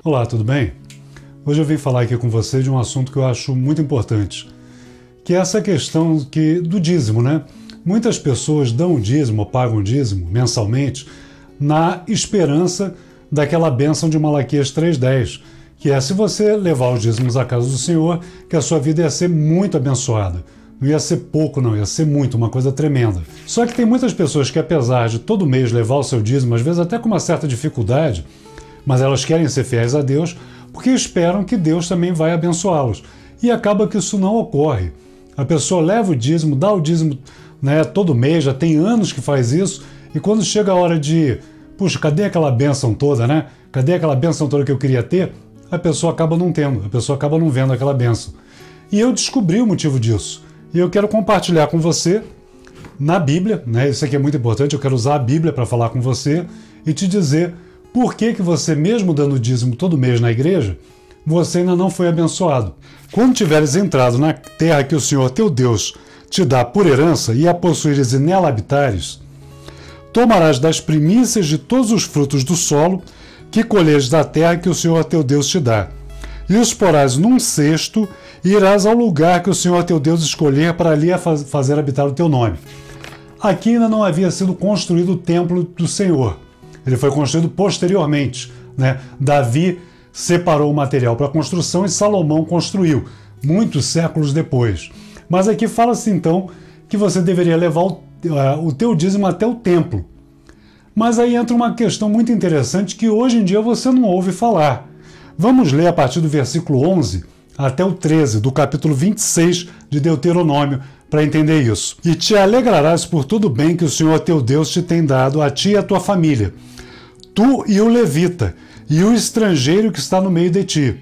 Olá, tudo bem? Hoje eu vim falar aqui com você de um assunto que eu acho muito importante, que é essa questão do dízimo, né? Muitas pessoas dão o dízimo ou pagam o dízimo mensalmente na esperança daquela bênção de Malaquias 3:10, que é: se você levar os dízimos à casa do Senhor, que a sua vida ia ser muito abençoada. Não ia ser pouco, não, ia ser muito, uma coisa tremenda. Só que tem muitas pessoas que, apesar de todo mês levar o seu dízimo, às vezes até com uma certa dificuldade, mas elas querem ser fiéis a Deus porque esperam que Deus também vai abençoá-los. E acaba que isso não ocorre. A pessoa leva o dízimo, dá o dízimo, né, todo mês, já tem anos que faz isso, e quando chega a hora de, puxa, cadê aquela bênção toda, né? Cadê aquela bênção toda que eu queria ter? A pessoa acaba não tendo, a pessoa acaba não vendo aquela bênção. E eu descobri o motivo disso. E eu quero compartilhar com você na Bíblia, né? Isso aqui é muito importante, eu quero usar a Bíblia para falar com você e te dizer por que você, mesmo dando dízimo todo mês na igreja, você ainda não foi abençoado. Quando tiveres entrado na terra que o Senhor teu Deus te dá por herança e a possuires e nela habitares, tomarás das primícias de todos os frutos do solo que colheres da terra que o Senhor teu Deus te dá, e os porás num cesto e irás ao lugar que o Senhor teu Deus escolher para ali fazer habitar o teu nome. Aqui ainda não havia sido construído o templo do Senhor. Ele foi construído posteriormente, né? Davi separou o material para a construção e Salomão construiu, muitos séculos depois. Mas aqui fala-se então que você deveria levar o teu dízimo até o templo. Mas aí entra uma questão muito interessante que hoje em dia você não ouve falar. Vamos ler a partir do versículo 11 até o 13 do capítulo 26 de Deuteronômio para entender isso. E te alegrarás por todo o bem que o Senhor teu Deus te tem dado, a ti e a tua família, tu e o levita, e o estrangeiro que está no meio de ti.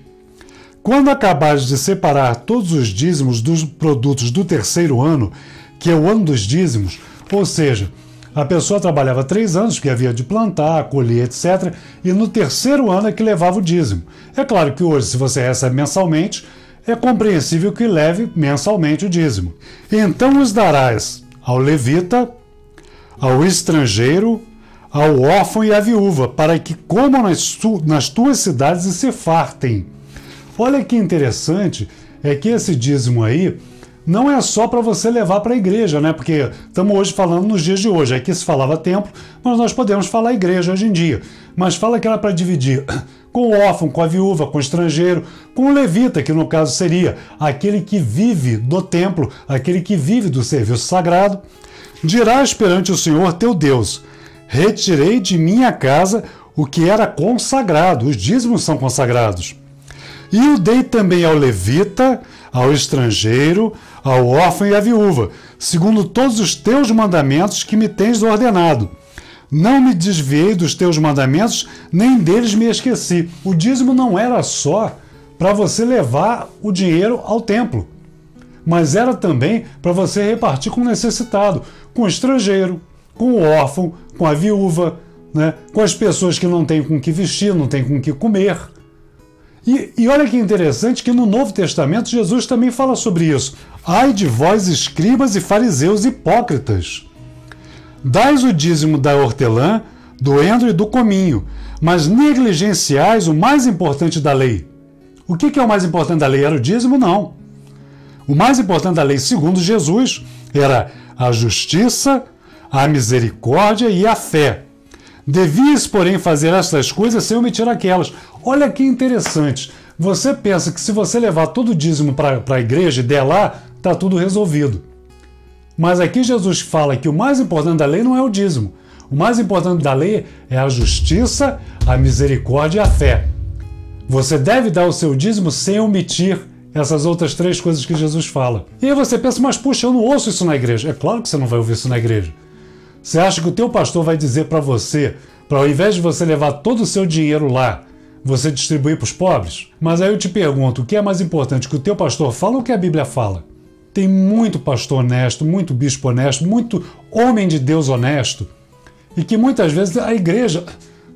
Quando acabares de separar todos os dízimos dos produtos do terceiro ano, que é o ano dos dízimos, ou seja, a pessoa trabalhava 3 anos, porque havia de plantar, colher, etc., e no terceiro ano é que levava o dízimo. É claro que hoje, se você recebe mensalmente, é compreensível que leve mensalmente o dízimo. Então os darás ao levita, ao estrangeiro, ao órfão e à viúva, para que comam nas tuas cidades e se fartem. Olha que interessante, é que esse dízimo aí não é só para você levar para a igreja, né? Porque estamos hoje falando nos dias de hoje. Aqui se falava templo, mas nós podemos falar igreja hoje em dia. Mas fala que era para dividir com o órfão, com a viúva, com o estrangeiro, com o levita, que no caso seria aquele que vive do templo, aquele que vive do serviço sagrado. Dirás perante o Senhor teu Deus: retirei de minha casa o que era consagrado, os dízimos são consagrados. E o dei também ao levita, ao estrangeiro, ao órfão e à viúva, segundo todos os teus mandamentos que me tens ordenado. Não me desviei dos teus mandamentos, nem deles me esqueci. O dízimo não era só para você levar o dinheiro ao templo, mas era também para você repartir com o necessitado, com o estrangeiro, com o órfão, com a viúva, né? Com as pessoas que não têm com que vestir, não têm com que comer. E olha que interessante que no Novo Testamento Jesus também fala sobre isso. Ai de vós, escribas e fariseus hipócritas! Dais o dízimo da hortelã, do endro e do cominho, mas negligenciais o mais importante da lei. O que é o mais importante da lei? Era o dízimo? Não. O mais importante da lei, segundo Jesus, era a justiça, a misericórdia e a fé. Devias, porém, fazer estas coisas sem omitir aquelas. Olha que interessante. Você pensa que se você levar todo o dízimo para a igreja e der lá, está tudo resolvido. Mas aqui Jesus fala que o mais importante da lei não é o dízimo. O mais importante da lei é a justiça, a misericórdia e a fé. Você deve dar o seu dízimo sem omitir essas outras 3 coisas que Jesus fala. E aí você pensa, mas puxa, eu não ouço isso na igreja. É claro que você não vai ouvir isso na igreja. Você acha que o teu pastor vai dizer para você, para ao invés de você levar todo o seu dinheiro lá, você distribuir para os pobres? Mas aí eu te pergunto, o que é mais importante, que o teu pastor fala ou o que a Bíblia fala? Tem muito pastor honesto, muito bispo honesto, muito homem de Deus honesto, e que muitas vezes a igreja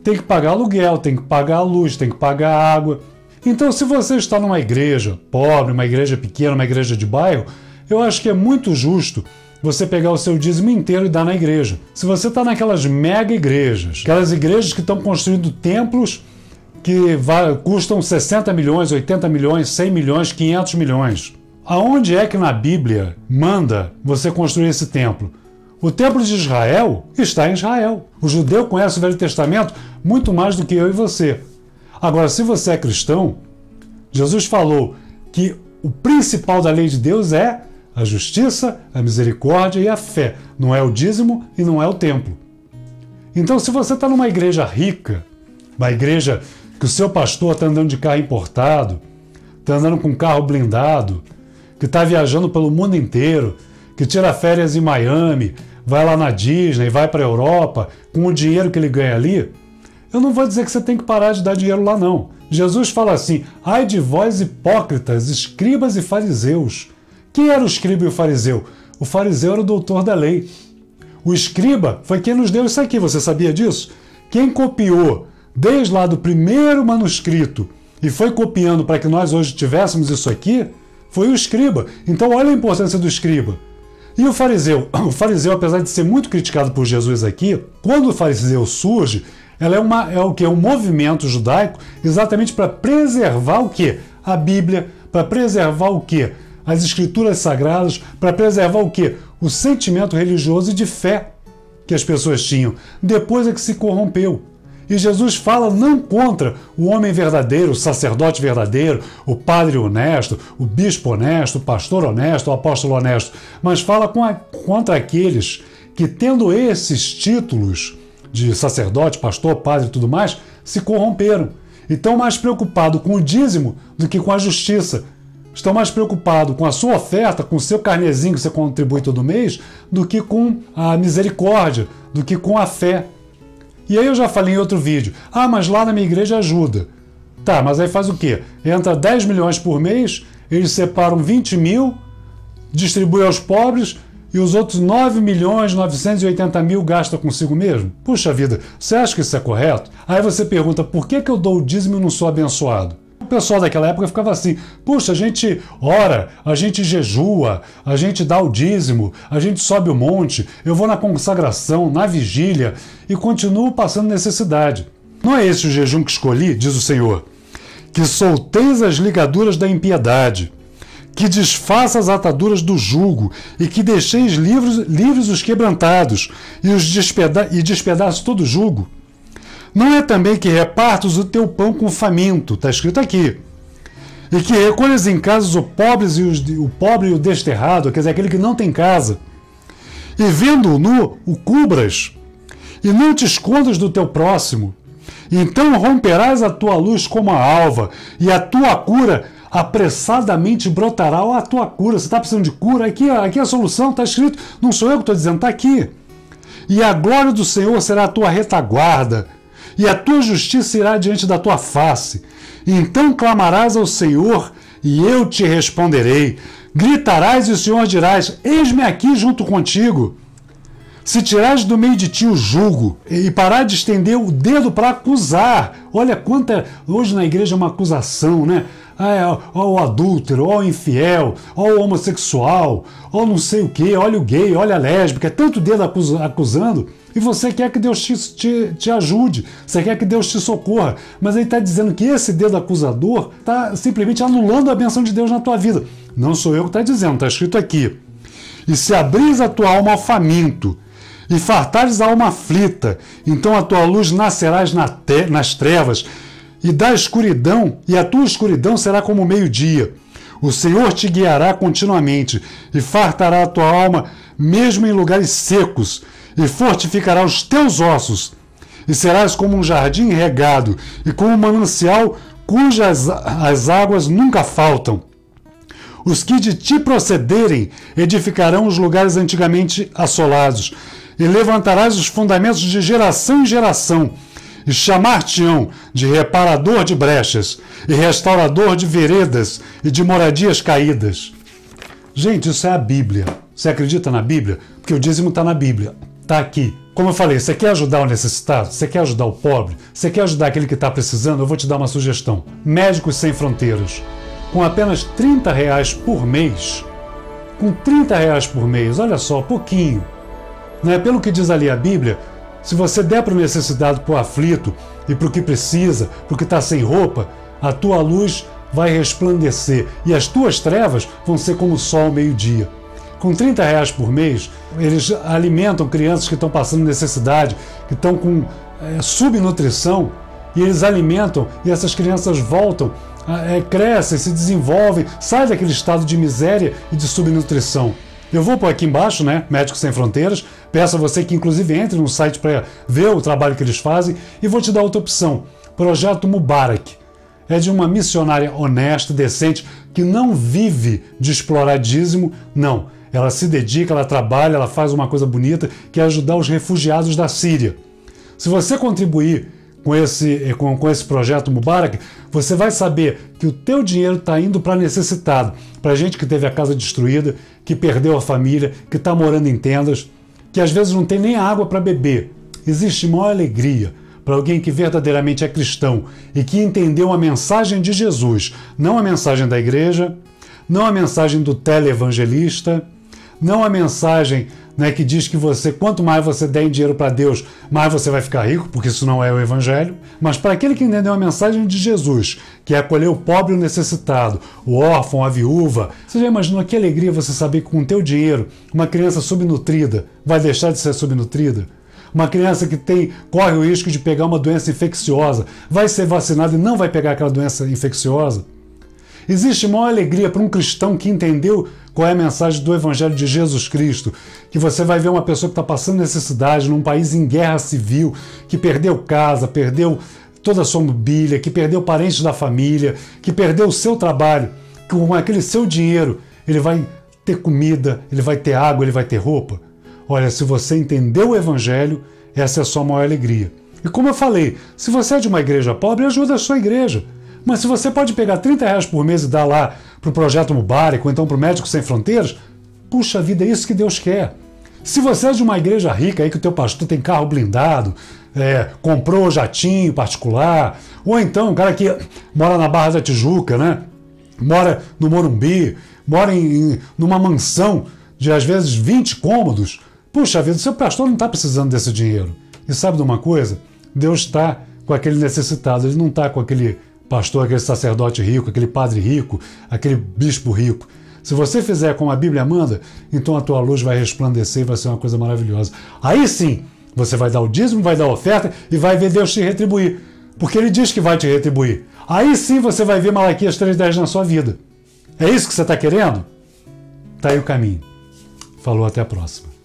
tem que pagar aluguel, tem que pagar a luz, tem que pagar a água. Então, se você está numa igreja pobre, uma igreja pequena, uma igreja de bairro, eu acho que é muito justo você pegar o seu dízimo inteiro e dar na igreja. Se você está naquelas mega igrejas, aquelas igrejas que estão construindo templos custam 60 milhões, 80 milhões, 100 milhões, 500 milhões. Aonde é que na Bíblia manda você construir esse templo? O templo de Israel está em Israel. O judeu conhece o Velho Testamento muito mais do que eu e você. Agora, se você é cristão, Jesus falou que o principal da lei de Deus é a justiça, a misericórdia e a fé. Não é o dízimo e não é o templo. Então, se você está numa igreja rica, uma igreja que o seu pastor está andando de carro importado, está andando com carro blindado, que está viajando pelo mundo inteiro, que tira férias em Miami, vai lá na Disney, vai para a Europa, com o dinheiro que ele ganha ali, eu não vou dizer que você tem que parar de dar dinheiro lá, não. Jesus fala assim: ai de vós hipócritas, escribas e fariseus. Quem era o escriba e o fariseu? O fariseu era o doutor da lei. O escriba foi quem nos deu isso aqui, você sabia disso? Quem copiou desde lá do primeiro manuscrito e foi copiando para que nós hoje tivéssemos isso aqui, foi o escriba. Então olha a importância do escriba. E o fariseu? O fariseu, apesar de ser muito criticado por Jesus aqui, quando o fariseu surge, ela é o quê? Um movimento judaico exatamente para preservar o quê? A Bíblia, para preservar o quê? As escrituras sagradas, para preservar o quê? O sentimento religioso e de fé que as pessoas tinham. Depois é que se corrompeu. E Jesus fala não contra o homem verdadeiro, o sacerdote verdadeiro, o padre honesto, o bispo honesto, o pastor honesto, o apóstolo honesto, mas fala contra aqueles que, tendo esses títulos de sacerdote, pastor, padre e tudo mais, se corromperam. E estão mais preocupados com o dízimo do que com a justiça. Estão mais preocupados com a sua oferta, com o seu carnezinho que você contribui todo mês, do que com a misericórdia, do que com a fé. E aí eu já falei em outro vídeo, mas lá na minha igreja ajuda. Tá, mas aí faz o quê? Entra 10 milhões por mês, eles separam 20 mil, distribuem aos pobres e os outros 9 milhões 980 mil gasta consigo mesmo? Puxa vida, você acha que isso é correto? Aí você pergunta, por que eu dou o dízimo e não sou abençoado? O pessoal daquela época ficava assim, puxa, a gente ora, a gente jejua, a gente dá o dízimo, a gente sobe o monte, eu vou na consagração, na vigília e continuo passando necessidade. Não é esse o jejum que escolhi, diz o Senhor, que solteis as ligaduras da impiedade, que desfaça as ataduras do jugo e que deixeis livres os quebrantados e despedaço todo o jugo. Não é também que repartas o teu pão com o faminto, está escrito aqui, e que recolhas em casa o pobre e o desterrado, quer dizer, aquele que não tem casa, e vendo-o nu, o cubras, e não te escondas do teu próximo. Então romperás a tua luz como a alva, e a tua cura apressadamente brotará. A tua cura, você está precisando de cura? Aqui é a solução, está escrito, não sou eu que estou dizendo, está aqui. E a glória do Senhor será a tua retaguarda, e a tua justiça irá diante da tua face. Então clamarás ao Senhor, e eu te responderei. Gritarás, e o Senhor dirás, eis-me aqui junto contigo. Se tirares do meio de ti o jugo, e parar de estender o dedo para acusar. Olha quanta, hoje na igreja é uma acusação, né? Ó o adúltero, ó o infiel, ó o homossexual, ó não sei o quê, olha o gay, olha a lésbica, é tanto dedo acusando. E você quer que Deus te ajude, você quer que Deus te socorra, mas ele está dizendo que esse dedo acusador está simplesmente anulando a bênção de Deus na tua vida. Não sou eu que está dizendo, está escrito aqui. E se abris a tua alma ao faminto, e fartares a alma aflita, então a tua luz nascerás nas trevas, e da escuridão, e a tua escuridão será como o meio-dia. O Senhor te guiará continuamente, e fartará a tua alma, mesmo em lugares secos, e fortificará os teus ossos, e serás como um jardim regado, e como um manancial cujas as águas nunca faltam. Os que de ti procederem edificarão os lugares antigamente assolados, e levantarás os fundamentos de geração em geração, e chamar-te-ão de reparador de brechas, e restaurador de veredas e de moradias caídas. Gente, isso é a Bíblia. Você acredita na Bíblia? Porque o dízimo está na Bíblia. Está aqui. Como eu falei, você quer ajudar o necessitado? Você quer ajudar o pobre? Você quer ajudar aquele que está precisando? Eu vou te dar uma sugestão. Médicos Sem Fronteiras. Com apenas R$30 por mês. Com R$30 por mês, olha só, pouquinho. Né? Pelo que diz ali a Bíblia, Se você der para o necessitado, para o aflito e para o que precisa, para o que está sem roupa, a tua luz vai resplandecer e as tuas trevas vão ser como o sol ao meio-dia. Com R$30 por mês, eles alimentam crianças que estão passando necessidade, que estão com subnutrição, e eles alimentam e essas crianças voltam, crescem, se desenvolvem, saem daquele estado de miséria e de subnutrição. Eu vou pôr aqui embaixo, né, Médicos Sem Fronteiras, peço a você que inclusive entre no site para ver o trabalho que eles fazem e vou te dar outra opção, Projeto Mubarak. É de uma missionária honesta, decente, que não vive de explorar dízimo, não. Ela se dedica, ela trabalha, ela faz uma coisa bonita, que é ajudar os refugiados da Síria. Se você contribuir com esse projeto Mubarak, você vai saber que o teu dinheiro está indo para necessitado, para gente que teve a casa destruída, que perdeu a família, que está morando em tendas, que às vezes não tem nem água para beber. Existe maior alegria para alguém que verdadeiramente é cristão e que entendeu a mensagem de Jesus, não a mensagem da igreja, não a mensagem do televangelista, não a mensagem, né, que diz que quanto mais você der em dinheiro para Deus, mais você vai ficar rico, porque isso não é o evangelho, mas para aquele que entendeu a mensagem de Jesus, que é acolher o pobre e o necessitado, o órfão, a viúva. Você já imaginou que alegria você saber que com o teu dinheiro, uma criança subnutrida vai deixar de ser subnutrida? Uma criança que corre o risco de pegar uma doença infecciosa, vai ser vacinada e não vai pegar aquela doença infecciosa? Existe maior alegria para um cristão que entendeu qual é a mensagem do Evangelho de Jesus Cristo, que você vai ver uma pessoa que está passando necessidade num país em guerra civil, que perdeu casa, perdeu toda a sua mobília, que perdeu parentes da família, que perdeu o seu trabalho, que com aquele seu dinheiro ele vai ter comida, ele vai ter água, ele vai ter roupa. Olha, se você entendeu o Evangelho, essa é a sua maior alegria. E como eu falei, se você é de uma igreja pobre, ajuda a sua igreja. Mas se você pode pegar R$30 por mês e dar lá para o Projeto Mubarak ou então para o Médicos Sem Fronteiras, puxa vida, é isso que Deus quer. Se você é de uma igreja rica, aí que o teu pastor tem carro blindado, comprou jatinho particular, ou então um cara que mora na Barra da Tijuca, né? Mora no Morumbi, mora numa mansão de às vezes 20 cômodos, puxa vida, o seu pastor não está precisando desse dinheiro. E sabe de uma coisa? Deus está com aquele necessitado, ele não está com aquele pastor, aquele sacerdote rico, aquele padre rico, aquele bispo rico. Se você fizer como a Bíblia manda, então a tua luz vai resplandecer e vai ser uma coisa maravilhosa. Aí sim, você vai dar o dízimo, vai dar a oferta e vai ver Deus te retribuir. Porque Ele diz que vai te retribuir. Aí sim você vai ver Malaquias 3:10 na sua vida. É isso que você está querendo? Está aí o caminho. Falou, até a próxima.